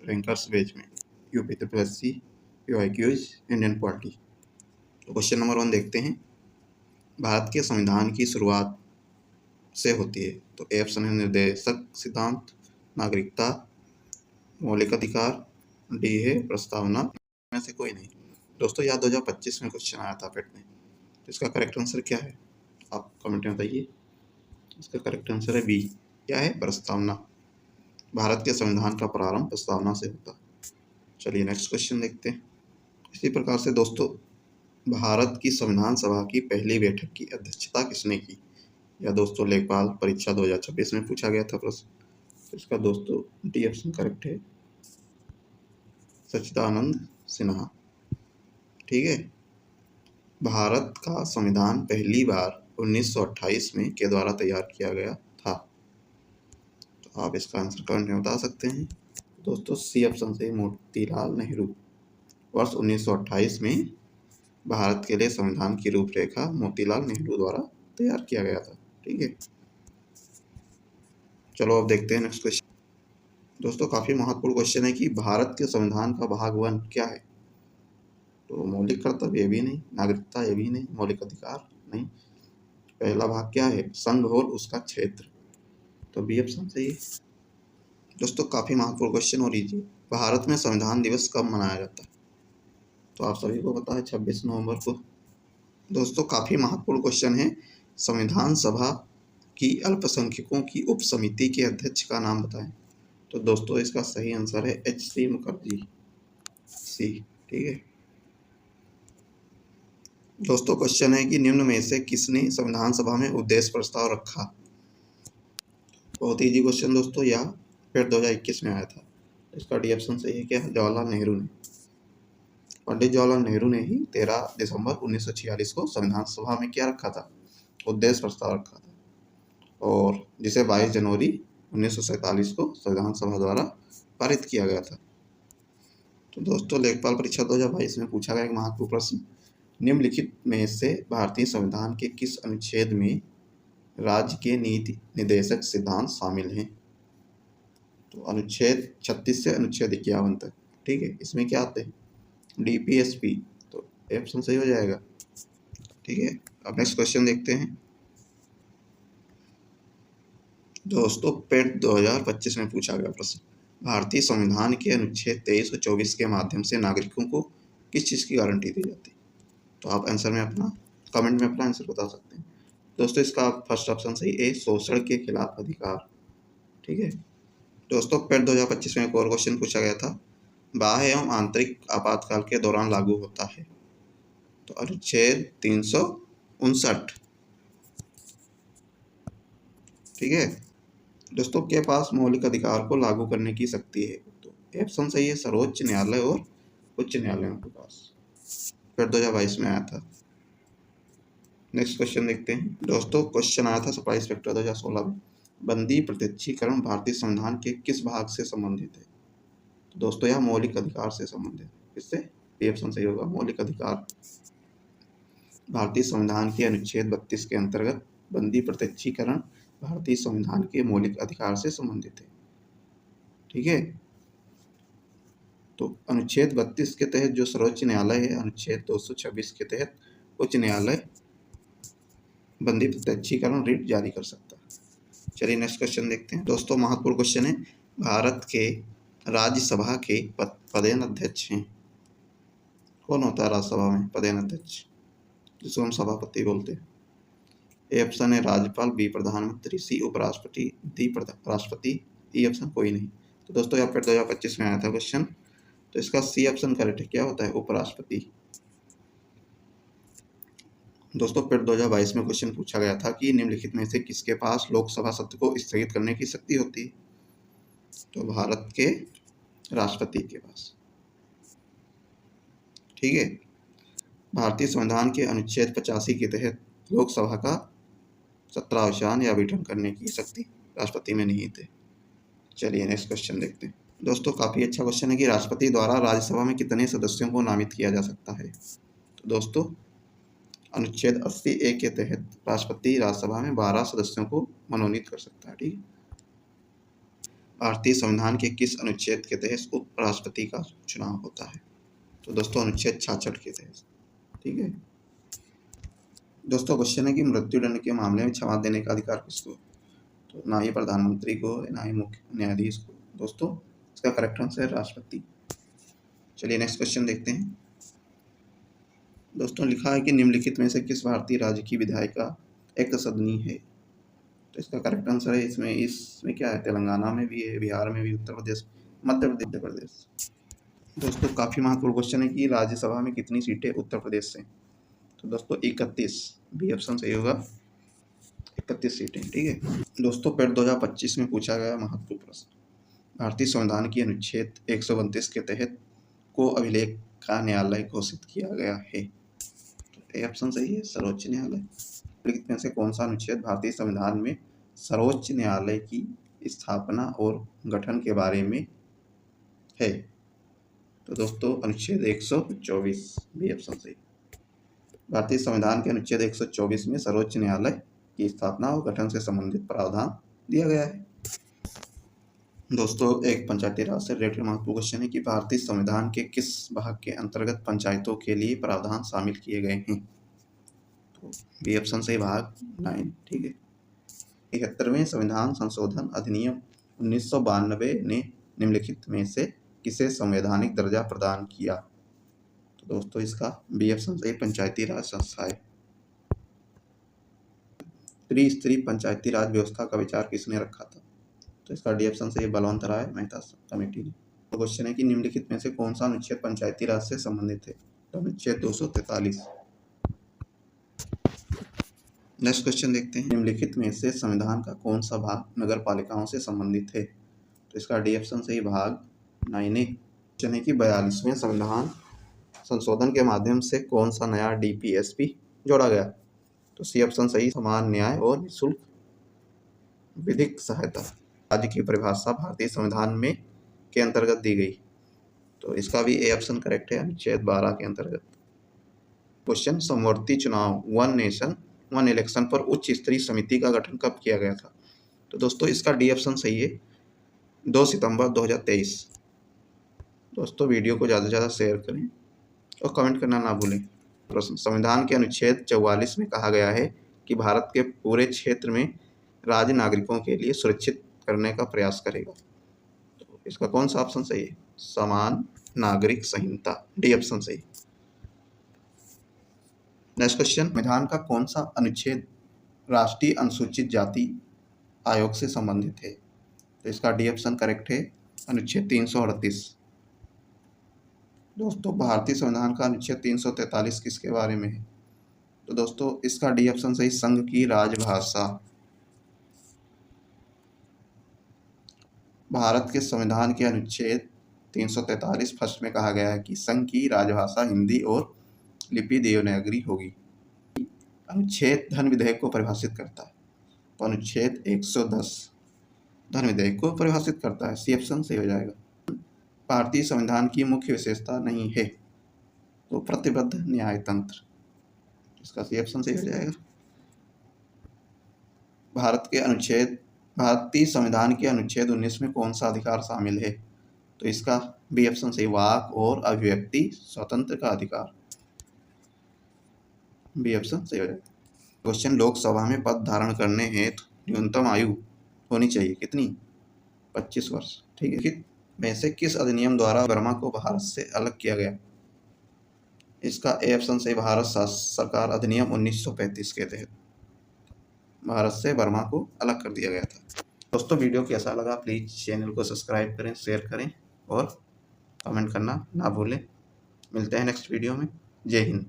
Rankers बेच में, UP SSC, PYQs, Indian polity. तो क्वेश्चन नंबर 1 देखते हैं। भारत के संविधान की शुरुआत से होती है। तो ए ऑप्शन है निर्देशक सिद्धांत, नागरिकता, मौलिक अधिकार, डी है प्रस्तावना, में से कोई नहीं। दोस्तों यह 2025 में क्वेश्चन आया था पेट में। तो इसका करेक्ट आंसर क्या है आप कमेंट में बताइए। इसका करेक्ट आंसर है बी, क्या है प्रस्तावना। भारत के संविधान का प्रारंभ प्रस्तावना से होता है। चलिए नेक्स्ट क्वेश्चन देखते हैं। इसी प्रकार से दोस्तों भारत की संविधान सभा की पहली बैठक की अध्यक्षता किसने की? या दोस्तों लेखपाल परीक्षा 2026 में पूछा गया था प्रश्न। तो इसका दोस्तों डी ऑप्शन करेक्ट है, सच्चिदानंद सिन्हा। ठीक है। भारत का संविधान पहली बार 1928 में के द्वारा तैयार किया गया था। तो आप इसका आंसर कमेंट में बता सकते हैं। दोस्तों सी ऑप्शन से मोतीलाल नेहरू। वर्ष 1928 में भारत के लिए संविधान की रूपरेखा मोतीलाल नेहरू द्वारा तैयार किया गया था। ठीक है। चलो अब देखते हैं नेक्स्ट क्वेश्चन। दोस्तों काफी महत्वपूर्ण क्वेश्चन है कि भारत के संविधान का भाग 1 क्या है? तो मौलिक कर्तव्य ये भी नहीं, नागरिकता ये भी नहीं, मौलिक अधिकार नहीं। पहला भाग क्या है? संघ और उसका क्षेत्र। तो बी ऑप्शन सही है। दोस्तों काफी महत्वपूर्ण क्वेश्चन और इजी। भारत में संविधान दिवस कब मनाया जाता है? तो आप सभी को पता है 26 नवंबर को। दोस्तों काफी महत्वपूर्ण क्वेश्चन है। संविधान सभा की अल्पसंख्यकों की उप समिति के अध्यक्ष का नाम बताएं। तो दोस्तों इसका सही आंसर है HC मुखर्जी, सी। ठीक है। दोस्तों क्वेश्चन है कि निम्न में से किसने संविधान सभा में उद्देश्य प्रस्ताव रखा? बहुत इजी क्वेश्चन दोस्तों, यह फिर 2021 में आया था। इसका डी ऑप्शन सही है क्या? जवाहरलाल नेहरू ने। पंडित जवाहरलाल नेहरू ने ही 13 दिसंबर 1946 को संविधान सभा में क्या रखा था? उद्देश्य प्रस्ताव रखा था, और जिसे 22 जनवरी 1947 को संविधान सभा द्वारा पारित किया गया था। तो दोस्तों लेखपाल परीक्षा 2022 में पूछा गया एक महत्वपूर्ण प्रश्न, निम्नलिखित में से भारतीय संविधान के किस अनुच्छेद में राज्य के नीति निर्देशक सिद्धांत शामिल हैं? तो अनुच्छेद 36 से अनुच्छेद 51 तक। ठीक है। इसमें क्या आते हैं? DPSP। तो ऑप्शन सही हो जाएगा। ठीक है। अब नेक्स्ट क्वेश्चन देखते हैं। दोस्तों पेट 2025 में पूछा गया प्रश्न, भारतीय संविधान के अनुच्छेद 23 और 24 के माध्यम से नागरिकों को किस चीज़ की गारंटी दी जाती है? तो आप आंसर में अपना कमेंट में अपना आंसर बता सकते हैं। दोस्तों इसका फर्स्ट ऑप्शन सही है, शोषण के खिलाफ अधिकार। ठीक है। दोस्तों पेट 2025 में एक और क्वेश्चन पूछा गया था, बाह्य एवं आंतरिक आपातकाल के दौरान लागू होता है। तो अनुच्छेद 359। ठीक है। दोस्तों के पास मौलिक अधिकार को लागू करने की शक्ति है। तो ऑप्शन सही है, सर्वोच्च न्यायालय और उच्च न्यायालयों के पास। फिर 2022 में आया था। नेक्स्ट क्वेश्चन देखते हैं। दोस्तों क्वेश्चन आया था सप्लाई इंस्पेक्टर 2016 में, बंदी प्रत्यक्षीकरण भारतीय संविधान के किस भाग से संबंधित है? तो दोस्तों यह मौलिक अधिकार से संबंधित है। इससे ऑप्शन सही होगा, मौलिक अधिकार। भारतीय संविधान के अनुच्छेद 32 के अंतर्गत बंदी प्रत्यक्षीकरण भारतीय संविधान के मौलिक अधिकार से संबंधित है। ठीक है। तो अनुच्छेद 32 के तहत जो सर्वोच्च न्यायालय है, अनुच्छेद 226 के तहत उच्च न्यायालय बंदी प्रत्यक्षीकरण रिट जारी कर सकता है। चलिए नेक्स्ट क्वेश्चन देखते हैं। दोस्तों महत्वपूर्ण क्वेश्चन है, भारत के राज्यसभा के पदेन अध्यक्ष हैं। कौन होता है राज्यसभा में पदेन अध्यक्ष, जिसको हम सभापति बोलते हैं? ए ऑप्शन है राज्यपाल, बी प्रधानमंत्री, सी उपराष्ट्रपति, डी राष्ट्रपति, ई ऑप्शन कोई नहीं। तो दोस्तों यहाँ पर 2025 में आया था क्वेश्चन। तो इसका सी ऑप्शन करेक्ट है, क्या होता है? उपराष्ट्रपति। दोस्तों फिर 2022 में क्वेश्चन पूछा गया था कि निम्नलिखित में से किसके पास लोकसभा सत्र को स्थगित करने की शक्ति होती है? तो भारत के राष्ट्रपति के पास। ठीक है। भारतीय संविधान के अनुच्छेद 85 के तहत लोकसभा का सत्रावसान या विघटन करने की शक्ति राष्ट्रपति में नहीं थे। चलिए नेक्स्ट क्वेश्चन देखते हैं। दोस्तों काफी अच्छा क्वेश्चन है कि राष्ट्रपति द्वारा राज्यसभा में कितने सदस्यों को नामित किया जा सकता है? तो दोस्तों अनुच्छेद 80A के तहत राष्ट्रपति राज्यसभा में 12 सदस्यों को मनोनीत कर सकता है। ठीक है। भारतीय संविधान के किस अनुच्छेद के तहत उपराष्ट्रपति का चुनाव होता है? तो दोस्तों अनुच्छेद 66 के तहत। ठीक है दोस्तों, क्वेश्चन है कि मृत्युदंड के मामले में क्षमा देने का अधिकार किसको? तो ना ही प्रधानमंत्री को, ना ही मुख्य न्यायाधीश को। दोस्तों इसका करेक्ट आंसर है राष्ट्रपति। चलिए नेक्स्ट क्वेश्चन देखते हैं। दोस्तों लिखा है कि निम्नलिखित में से किस भारतीय राज्य की विधायिका एक सदनी है? तो इसका करेक्ट आंसर है इसमें क्या है, तेलंगाना में भी है, बिहार में भी, उत्तर प्रदेश, मध्य प्रदेश। दोस्तों काफ़ी महत्वपूर्ण क्वेश्चन है कि राज्यसभा में कितनी सीटें उत्तर प्रदेश से? तो दोस्तों 31, बी ऑप्शन सही होगा, 31 सीटें। ठीक है दोस्तों, पेड 2025 में पूछा गया महत्वपूर्ण प्रश्न, भारतीय संविधान की अनुच्छेद 132 के तहत को अभिलेख का न्यायालय घोषित किया गया है? तो ए ऑप्शन सही है, सर्वोच्च न्यायालय। निम्नलिखित में से कौन सा अनुच्छेद भारतीय संविधान में सर्वोच्च न्यायालय की स्थापना और गठन के बारे में है? तो दोस्तों अनुच्छेद 124, बी ऑप्शन सही। भारतीय संविधान के अनुच्छेद 124 में सर्वोच्च न्यायालय की स्थापना और गठन से संबंधित प्रावधान दिया गया है। दोस्तों एक पंचायती राज से रिलेटेड महत्वपूर्ण क्वेश्चन है कि भारतीय संविधान के किस भाग के अंतर्गत पंचायतों के लिए प्रावधान शामिल किए गए हैं? तो बी ऑप्शन सही, भाग 9। ठीक है 71वें संविधान संशोधन अधिनियम 1992 ने निम्नलिखित में से किसे संवैधानिक दर्जा प्रदान किया? तो दोस्तों इसका बी ऑप्शन सही, पंचायती राज संस्थाएं। त्रिस्तरीय पंचायती राज व्यवस्था का विचार किसने रखा था? तो इसका डी ऑप्शन सही, बलवंत राय मेहता कमेटी ने। तो क्वेश्चन है कि निम्नलिखित में से कौन सा अनुच्छेद पंचायती राज से संबंधित है? तो अनुच्छेद 243। नेक्स्ट क्वेश्चन देखते हैं, निम्नलिखित में से संविधान का कौन सा भाग नगर पालिकाओं से संबंधित है? तो इसका डी ऑप्शन सही, भाग 9A। क्वेश्चन है कि 42वें संविधान संशोधन के माध्यम से कौन सा नया डीपीएसपी जोड़ा गया? तो सी ऑप्शन सही, समान न्याय और निःशुल्क विधिक सहायता। राज्य की परिभाषा भारतीय संविधान में के अंतर्गत दी गई, तो इसका भी ए ऑप्शन करेक्ट है, अनुच्छेद 12 के अंतर्गत। क्वेश्चन, समवर्ती चुनाव वन नेशन वन इलेक्शन पर उच्च स्तरीय समिति का गठन कब किया गया था? तो दोस्तों इसका डी ऑप्शन सही है, 2 सितंबर 2023। दोस्तों वीडियो को ज़्यादा से ज़्यादा शेयर करें और कमेंट करना ना भूलें। प्रश्न, संविधान के अनुच्छेद 44 में कहा गया है कि भारत के पूरे क्षेत्र में राज्य नागरिकों के लिए सुरक्षित करने का प्रयास करेगा। तो इसका कौन सा ऑप्शन सही है? समान नागरिक संहिता, डी ऑप्शन सही। नेक्स्ट क्वेश्चन, संविधान का कौन सा अनुच्छेद राष्ट्रीय अनुसूचित जाति आयोग से संबंधित है? तो इसका डी ऑप्शन करेक्ट है, अनुच्छेद 338। दोस्तों भारतीय संविधान का अनुच्छेद 343 किसके बारे में है? तो दोस्तों इसका डी ऑप्शन सही, संघ की राजभाषा। भारत के संविधान के अनुच्छेद 343 फर्स्ट में कहा गया है कि संघ की राजभाषा हिंदी और लिपि देवनागरी होगी। अनुच्छेद धन विधेयक को परिभाषित करता है, तो अनुच्छेद 110 धन विधेयक को परिभाषित करता है, सी ऑप्शन सही हो जाएगा। भारतीय संविधान की मुख्य विशेषता नहीं है, तो प्रतिबद्ध न्यायतंत्र, इसका सी ऑप्शन सही हो जाएगा। भारतीय संविधान के अनुच्छेद 19 में कौन सा अधिकार शामिल है? तो इसका बी ऑप्शन सही, वाक और अभिव्यक्ति स्वतंत्र का अधिकार, बी ऑप्शन सही हो जाएगा। क्वेश्चन, लोकसभा में पद धारण करने हेतु न्यूनतम आयु होनी चाहिए कितनी? 25 वर्ष। ठीक है, में से किस अधिनियम द्वारा वर्मा को भारत से अलग किया गया? इसका ए ऑप्शन सही, भारत सरकार अधिनियम 1935 के तहत भारत से वर्मा को अलग कर दिया गया था। दोस्तों वीडियो कैसा लगा प्लीज़ चैनल को सब्सक्राइब करें, शेयर करें और कमेंट करना ना भूलें। मिलते हैं नेक्स्ट वीडियो में। जय हिंद।